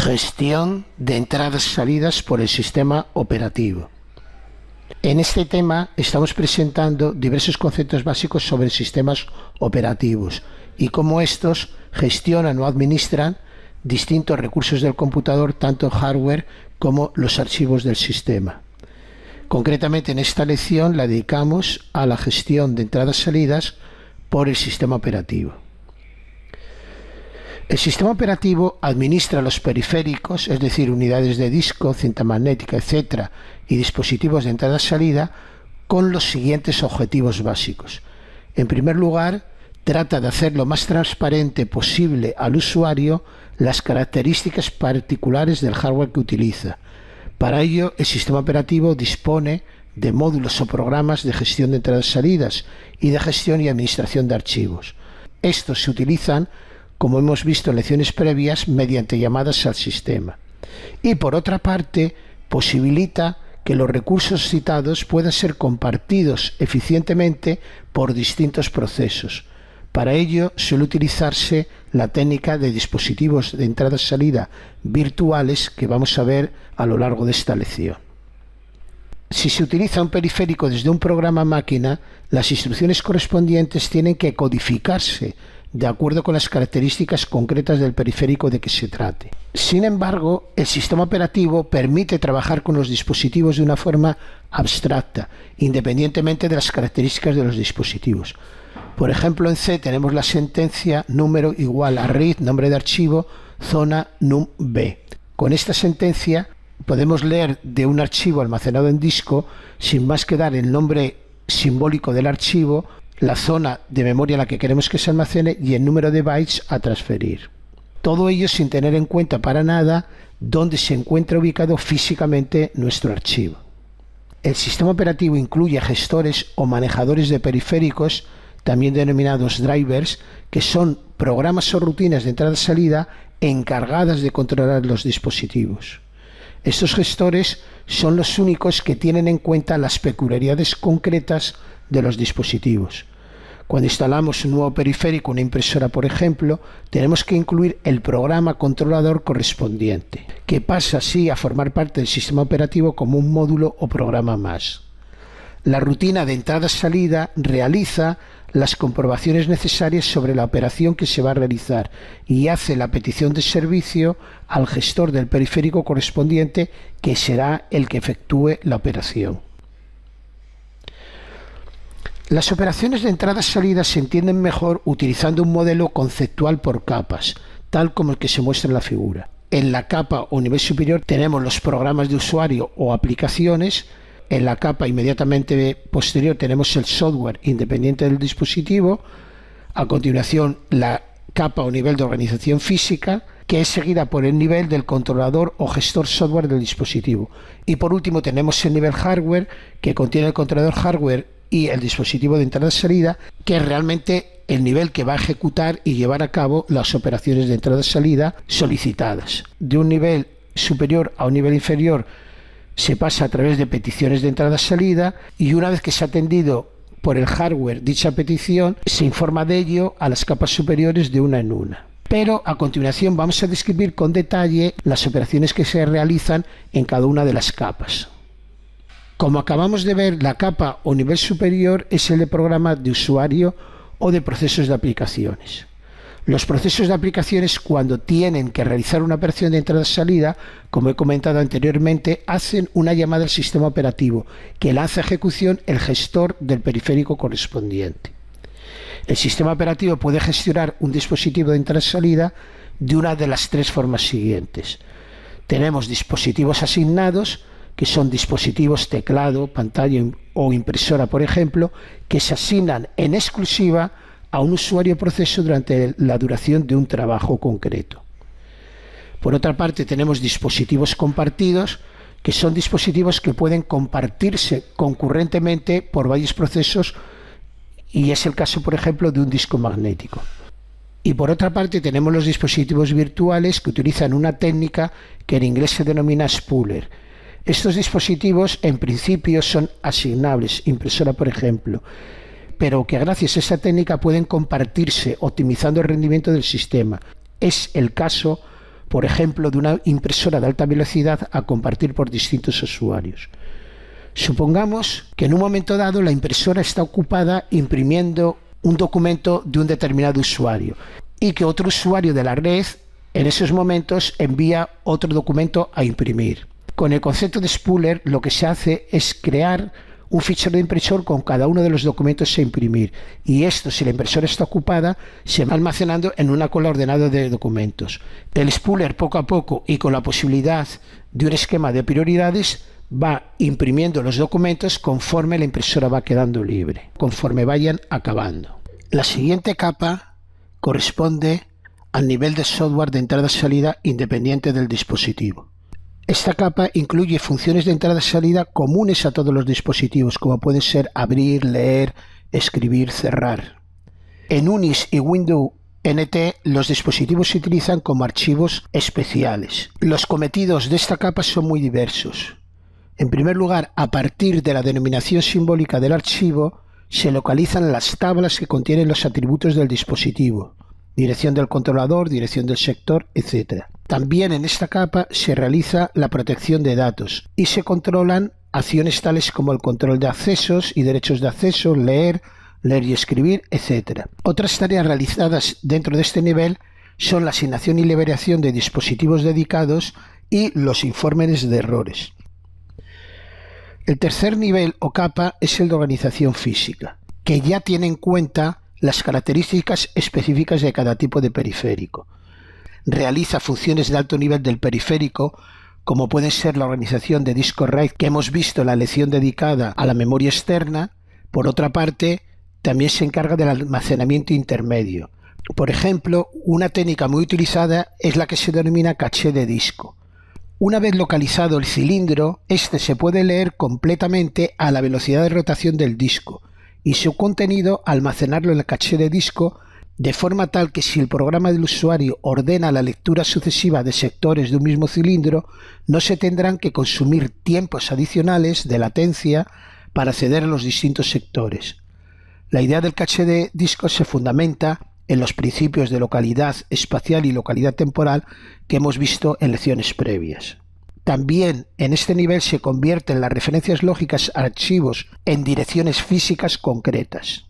Gestión de entradas y salidas por el sistema operativo. En este tema estamos presentando diversos conceptos básicos sobre sistemas operativos y cómo estos gestionan o administran distintos recursos del computador, tanto hardware como los archivos del sistema. Concretamente, en esta lección la dedicamos a la gestión de entradas y salidas por el sistema operativo. El sistema operativo administra los periféricos, es decir, unidades de disco, cinta magnética, etc., y dispositivos de entrada y salida con los siguientes objetivos básicos. En primer lugar, trata de hacer lo más transparente posible al usuario las características particulares del hardware que utiliza. Para ello, el sistema operativo dispone de módulos o programas de gestión de entradas y salidas y de gestión y administración de archivos. Estos se utilizan, como hemos visto en lecciones previas, mediante llamadas al sistema. Y por otra parte, posibilita que los recursos citados puedan ser compartidos eficientemente por distintos procesos. Para ello suele utilizarse la técnica de dispositivos de entrada y salida virtuales que vamos a ver a lo largo de esta lección. Si se utiliza un periférico desde un programa máquina, las instrucciones correspondientes tienen que codificarse de acuerdo con las características concretas del periférico de que se trate. Sin embargo, el sistema operativo permite trabajar con los dispositivos de una forma abstracta, independientemente de las características de los dispositivos. Por ejemplo, en C tenemos la sentencia número igual a read, nombre de archivo, zona num b. Con esta sentencia podemos leer de un archivo almacenado en disco sin más que dar el nombre simbólico del archivo, la zona de memoria en la que queremos que se almacene y el número de bytes a transferir. Todo ello sin tener en cuenta para nada dónde se encuentra ubicado físicamente nuestro archivo. El sistema operativo incluye gestores o manejadores de periféricos, también denominados drivers, que son programas o rutinas de entrada y salida encargadas de controlar los dispositivos. Estos gestores son los únicos que tienen en cuenta las peculiaridades concretas de los dispositivos. Cuando instalamos un nuevo periférico, una impresora por ejemplo, tenemos que incluir el programa controlador correspondiente, que pasa así a formar parte del sistema operativo como un módulo o programa más. La rutina de entrada-salida realiza las comprobaciones necesarias sobre la operación que se va a realizar y hace la petición de servicio al gestor del periférico correspondiente, que será el que efectúe la operación. Las operaciones de entrada-salida se entienden mejor utilizando un modelo conceptual por capas, tal como el que se muestra en la figura. En la capa o nivel superior tenemos los programas de usuario o aplicaciones. En la capa inmediatamente posterior tenemos el software independiente del dispositivo. A continuación, la capa o nivel de organización física, que es seguida por el nivel del controlador o gestor software del dispositivo. Y por último tenemos el nivel hardware, que contiene el controlador hardware y el dispositivo de entrada y salida, que es realmente el nivel que va a ejecutar y llevar a cabo las operaciones de entrada y salida solicitadas. De un nivel superior a un nivel inferior se pasa a través de peticiones de entrada y salida, y una vez que se ha atendido por el hardware dicha petición, se informa de ello a las capas superiores de una en una. Pero a continuación vamos a describir con detalle las operaciones que se realizan en cada una de las capas. Como acabamos de ver, la capa o nivel superior es el de programas de usuario o de procesos de aplicaciones. Los procesos de aplicaciones, cuando tienen que realizar una operación de entrada-salida, como he comentado anteriormente, hacen una llamada al sistema operativo, que lanza a ejecución el gestor del periférico correspondiente. El sistema operativo puede gestionar un dispositivo de entrada-salida de una de las tres formas siguientes. Tenemos dispositivos asignados, que son dispositivos teclado, pantalla o impresora, por ejemplo, que se asignan en exclusiva a un usuario o proceso durante la duración de un trabajo concreto. Por otra parte, tenemos dispositivos compartidos, que son dispositivos que pueden compartirse concurrentemente por varios procesos, y es el caso, por ejemplo, de un disco magnético. Y por otra parte tenemos los dispositivos virtuales, que utilizan una técnica que en inglés se denomina spooler. Estos dispositivos en principio son asignables, impresora por ejemplo, pero que gracias a esa técnica pueden compartirse, optimizando el rendimiento del sistema. Es el caso, por ejemplo, de una impresora de alta velocidad a compartir por distintos usuarios. Supongamos que en un momento dado la impresora está ocupada imprimiendo un documento de un determinado usuario y que otro usuario de la red en esos momentos envía otro documento a imprimir. Con el concepto de spooler lo que se hace es crear un fichero de impresor con cada uno de los documentos a imprimir, y esto, si la impresora está ocupada, se va almacenando en una cola ordenada de documentos. El spooler, poco a poco y con la posibilidad de un esquema de prioridades, va imprimiendo los documentos conforme la impresora va quedando libre, conforme vayan acabando. La siguiente capa corresponde al nivel de software de entrada-salida independiente del dispositivo. Esta capa incluye funciones de entrada-salida comunes a todos los dispositivos, como pueden ser abrir, leer, escribir, cerrar. En Unix y Windows NT los dispositivos se utilizan como archivos especiales. Los cometidos de esta capa son muy diversos. En primer lugar, a partir de la denominación simbólica del archivo, se localizan las tablas que contienen los atributos del dispositivo, dirección del controlador, dirección del sector, etc. También en esta capa se realiza la protección de datos y se controlan acciones tales como el control de accesos y derechos de acceso, leer y escribir, etc. Otras tareas realizadas dentro de este nivel son la asignación y liberación de dispositivos dedicados y los informes de errores. El tercer nivel o capa es el de organización física, que ya tiene en cuenta las características específicas de cada tipo de periférico. Realiza funciones de alto nivel del periférico, como pueden ser la organización de disco RAID que hemos visto en la lección dedicada a la memoria externa. Por otra parte, también se encarga del almacenamiento intermedio. Por ejemplo, una técnica muy utilizada es la que se denomina caché de disco. Una vez localizado el cilindro, este se puede leer completamente a la velocidad de rotación del disco y su contenido almacenarlo en el caché de disco, de forma tal que si el programa del usuario ordena la lectura sucesiva de sectores de un mismo cilindro, no se tendrán que consumir tiempos adicionales de latencia para acceder a los distintos sectores. La idea del caché de disco se fundamenta en los principios de localidad espacial y localidad temporal que hemos visto en lecciones previas. También en este nivel se convierten las referencias lógicas a archivos en direcciones físicas concretas.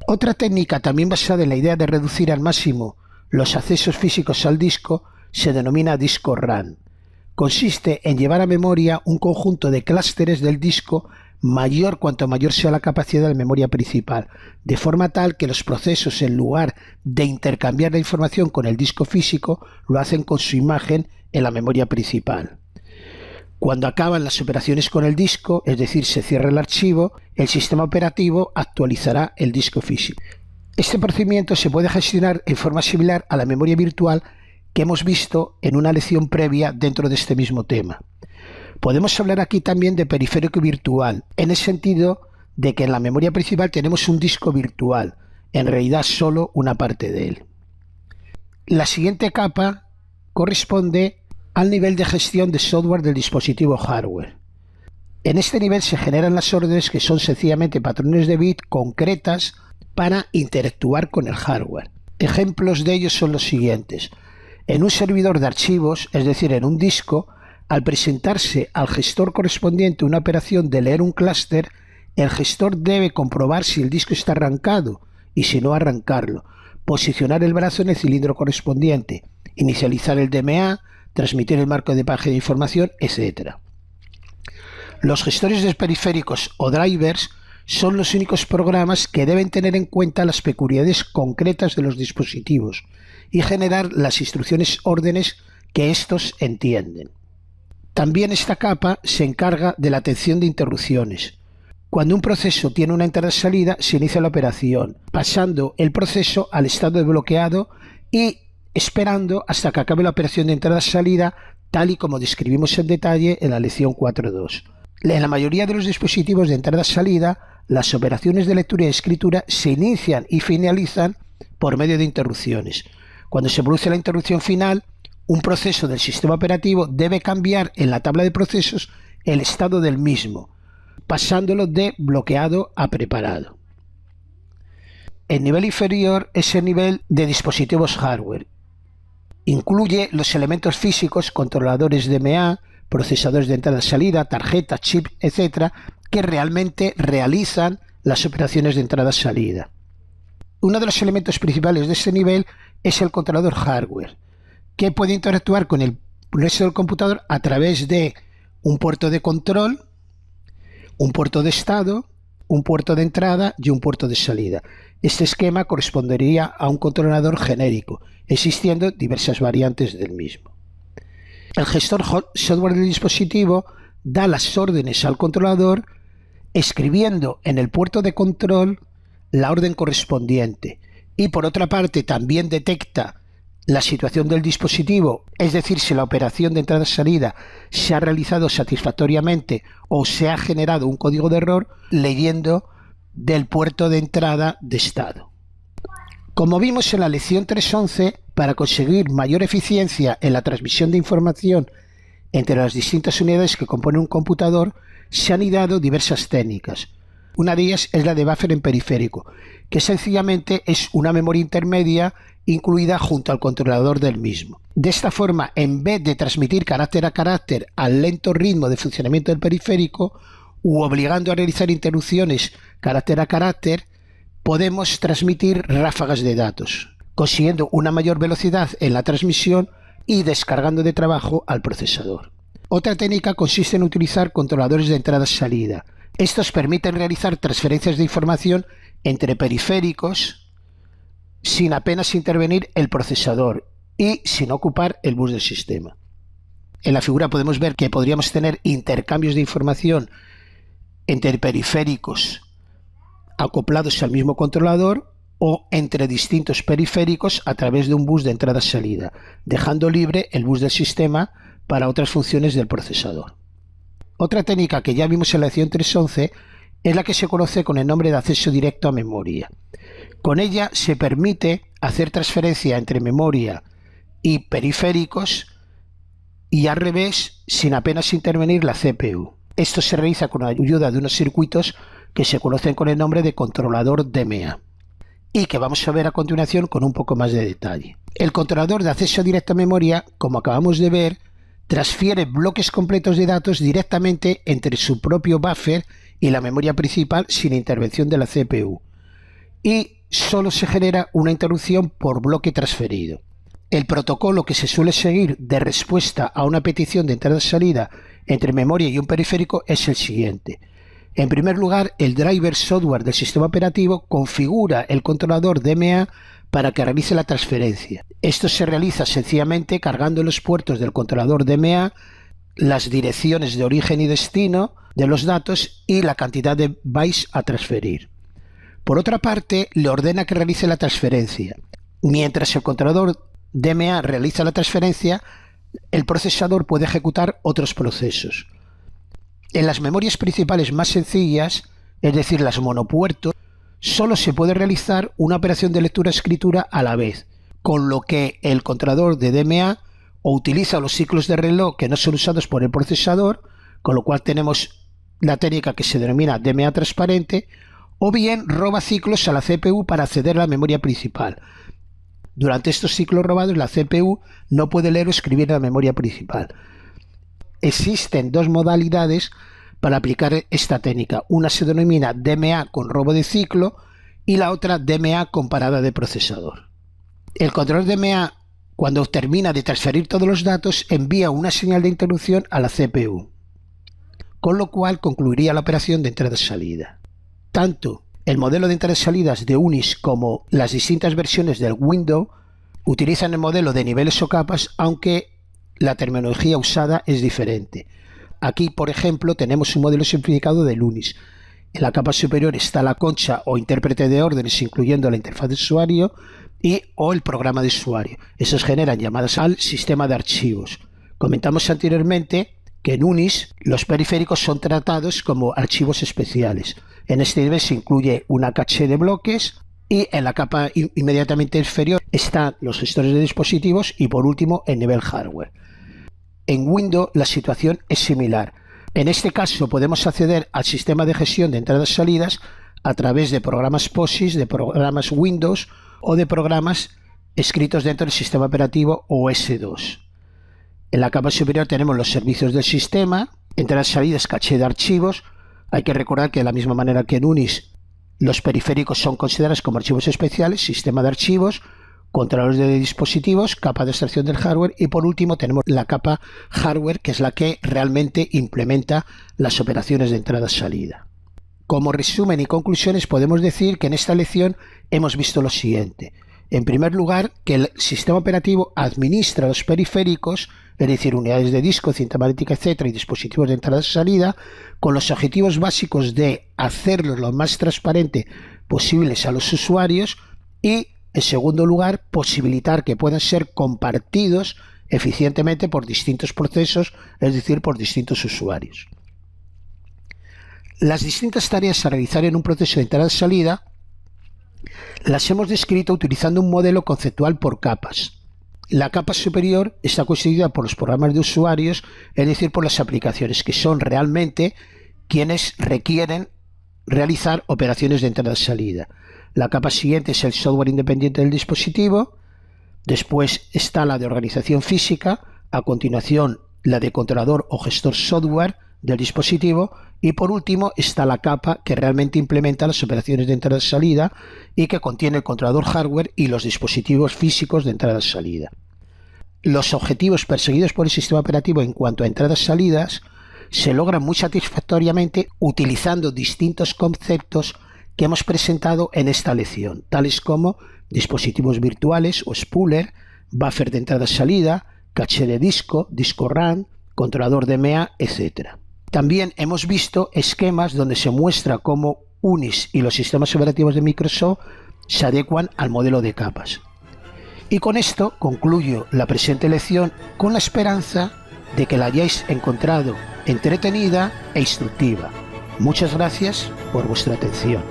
Otra técnica también basada en la idea de reducir al máximo los accesos físicos al disco se denomina disco run. Consiste en llevar a memoria un conjunto de clústeres del disco mayor cuanto mayor sea la capacidad de la memoria principal, de forma tal que los procesos, en lugar de intercambiar la información con el disco físico, lo hacen con su imagen en la memoria principal. Cuando acaban las operaciones con el disco, es decir, se cierra el archivo, el sistema operativo actualizará el disco físico. Este procedimiento se puede gestionar en forma similar a la memoria virtual que hemos visto en una lección previa dentro de este mismo tema. Podemos hablar aquí también de periférico virtual, en el sentido de que en la memoria principal tenemos un disco virtual, en realidad solo una parte de él. La siguiente capa corresponde al nivel de gestión de software del dispositivo hardware. En este nivel se generan las órdenes que son sencillamente patrones de bit concretas para interactuar con el hardware. Ejemplos de ellos son los siguientes. En un servidor de archivos, es decir, en un disco, al presentarse al gestor correspondiente una operación de leer un clúster, el gestor debe comprobar si el disco está arrancado y si no arrancarlo, posicionar el brazo en el cilindro correspondiente, inicializar el DMA, transmitir el marco de paje de información, etc. Los gestores de periféricos o drivers son los únicos programas que deben tener en cuenta las peculiaridades concretas de los dispositivos y generar las instrucciones órdenes que estos entienden. También esta capa se encarga de la atención de interrupciones. Cuando un proceso tiene una entrada-salida, se inicia la operación, pasando el proceso al estado de bloqueado y esperando hasta que acabe la operación de entrada-salida, tal y como describimos en detalle en la lección 4.2. En la mayoría de los dispositivos de entrada-salida, las operaciones de lectura y escritura se inician y finalizan por medio de interrupciones. Cuando se produce la interrupción final, un proceso del sistema operativo debe cambiar en la tabla de procesos el estado del mismo, pasándolo de bloqueado a preparado. El nivel inferior es el nivel de dispositivos hardware Incluye los elementos físicos, controladores DMA, procesadores de entrada-salida, tarjetas, chip, etcétera, que realmente realizan las operaciones de entrada-salida. Uno de los elementos principales de este nivel es el controlador hardware, que puede interactuar con el resto del computador a través de un puerto de control, un puerto de estado, un puerto de entrada y un puerto de salida. Este esquema correspondería a un controlador genérico, existiendo diversas variantes del mismo. El gestor software del dispositivo da las órdenes al controlador escribiendo en el puerto de control la orden correspondiente, y por otra parte también detecta la situación del dispositivo, es decir, si la operación de entrada-salida se ha realizado satisfactoriamente o se ha generado un código de error leyendo del puerto de entrada de estado. Como vimos en la lección 3.11, para conseguir mayor eficiencia en la transmisión de información entre las distintas unidades que componen un computador, se han ideado diversas técnicas. Una de ellas es la de buffer en periférico, que sencillamente es una memoria intermedia incluida junto al controlador del mismo. De esta forma, en vez de transmitir carácter a carácter al lento ritmo de funcionamiento del periférico, u obligando a realizar interrupciones carácter a carácter, podemos transmitir ráfagas de datos, consiguiendo una mayor velocidad en la transmisión y descargando de trabajo al procesador. Otra técnica consiste en utilizar controladores de entrada-salida. Estos permiten realizar transferencias de información entre periféricos sin apenas intervenir el procesador y sin ocupar el bus del sistema. En la figura podemos ver que podríamos tener intercambios de información entre periféricos acoplados al mismo controlador o entre distintos periféricos a través de un bus de entrada-salida, dejando libre el bus del sistema para otras funciones del procesador. Otra técnica que ya vimos en la lección 3.11 es la que se conoce con el nombre de acceso directo a memoria. Con ella se permite hacer transferencia entre memoria y periféricos y al revés sin apenas intervenir la CPU. Esto se realiza con la ayuda de unos circuitos que se conocen con el nombre de controlador DMA y que vamos a ver a continuación con un poco más de detalle. El controlador de acceso directo a memoria, como acabamos de ver, transfiere bloques completos de datos directamente entre su propio buffer y la memoria principal sin intervención de la CPU, y solo se genera una interrupción por bloque transferido. El protocolo que se suele seguir de respuesta a una petición de entrada-salida entre memoria y un periférico es el siguiente. En primer lugar, el driver software del sistema operativo configura el controlador DMA para que realice la transferencia. Esto se realiza sencillamente cargando en los puertos del controlador DMA las direcciones de origen y destino de los datos y la cantidad de bytes a transferir. Por otra parte, le ordena que realice la transferencia. Mientras el controlador DMA realiza la transferencia, el procesador puede ejecutar otros procesos. En las memorias principales más sencillas, es decir, las monopuertos, solo se puede realizar una operación de lectura-escritura a la vez, con lo que el controlador de DMA o utiliza los ciclos de reloj que no son usados por el procesador, con lo cual tenemos la técnica que se denomina DMA transparente, o bien roba ciclos a la CPU para acceder a la memoria principal. Durante estos ciclos robados, la CPU no puede leer o escribir en la memoria principal. Existen dos modalidades para aplicar esta técnica. Una se denomina DMA con robo de ciclo y la otra DMA con parada de procesador. El controlador DMA, cuando termina de transferir todos los datos, envía una señal de interrupción a la CPU, con lo cual concluiría la operación de entrada-salida. Tanto el modelo de entradas-salidas de UNIX como las distintas versiones del Windows utilizan el modelo de niveles o capas, aunque la terminología usada es diferente. Aquí, por ejemplo, tenemos un modelo simplificado del UNIX. En la capa superior está la concha o intérprete de órdenes, incluyendo la interfaz de usuario o el programa de usuario. Esos generan llamadas al sistema de archivos. Comentamos anteriormente que en UNIX los periféricos son tratados como archivos especiales. En este nivel se incluye una caché de bloques y en la capa inmediatamente inferior están los gestores de dispositivos y por último el nivel hardware. En Windows la situación es similar. En este caso podemos acceder al sistema de gestión de entradas y salidas a través de programas POSIX, de programas Windows o de programas escritos dentro del sistema operativo OS2. En la capa superior tenemos los servicios del sistema, entradas y salidas, caché de archivos. Hay que recordar que de la misma manera que en Unix, los periféricos son considerados como archivos especiales, sistema de archivos, controladores de dispositivos, capa de extracción del hardware y por último tenemos la capa hardware, que es la que realmente implementa las operaciones de entrada-salida. Como resumen y conclusiones podemos decir que en esta lección hemos visto lo siguiente. En primer lugar, que el sistema operativo administra los periféricos, es decir, unidades de disco, cinta magnética, etc. y dispositivos de entrada y salida, con los objetivos básicos de hacerlos lo más transparente posibles a los usuarios y, en segundo lugar, posibilitar que puedan ser compartidos eficientemente por distintos procesos, es decir, por distintos usuarios. Las distintas tareas a realizar en un proceso de entrada y salida las hemos descrito utilizando un modelo conceptual por capas. La capa superior está constituida por los programas de usuarios, es decir, por las aplicaciones, que son realmente quienes requieren realizar operaciones de entrada y salida. La capa siguiente es el software independiente del dispositivo, después está la de organización física, a continuación la de controlador o gestor software del dispositivo y por último está la capa que realmente implementa las operaciones de entrada y salida y que contiene el controlador hardware y los dispositivos físicos de entrada y salida. Los objetivos perseguidos por el sistema operativo en cuanto a entradas y salidas se logran muy satisfactoriamente utilizando distintos conceptos que hemos presentado en esta lección, tales como dispositivos virtuales o spooler, buffer de entrada y salida, caché de disco, disco RAM, controlador DMA, etc. También hemos visto esquemas donde se muestra cómo Unix y los sistemas operativos de Microsoft se adecuan al modelo de capas. Y con esto concluyo la presente lección con la esperanza de que la hayáis encontrado entretenida e instructiva. Muchas gracias por vuestra atención.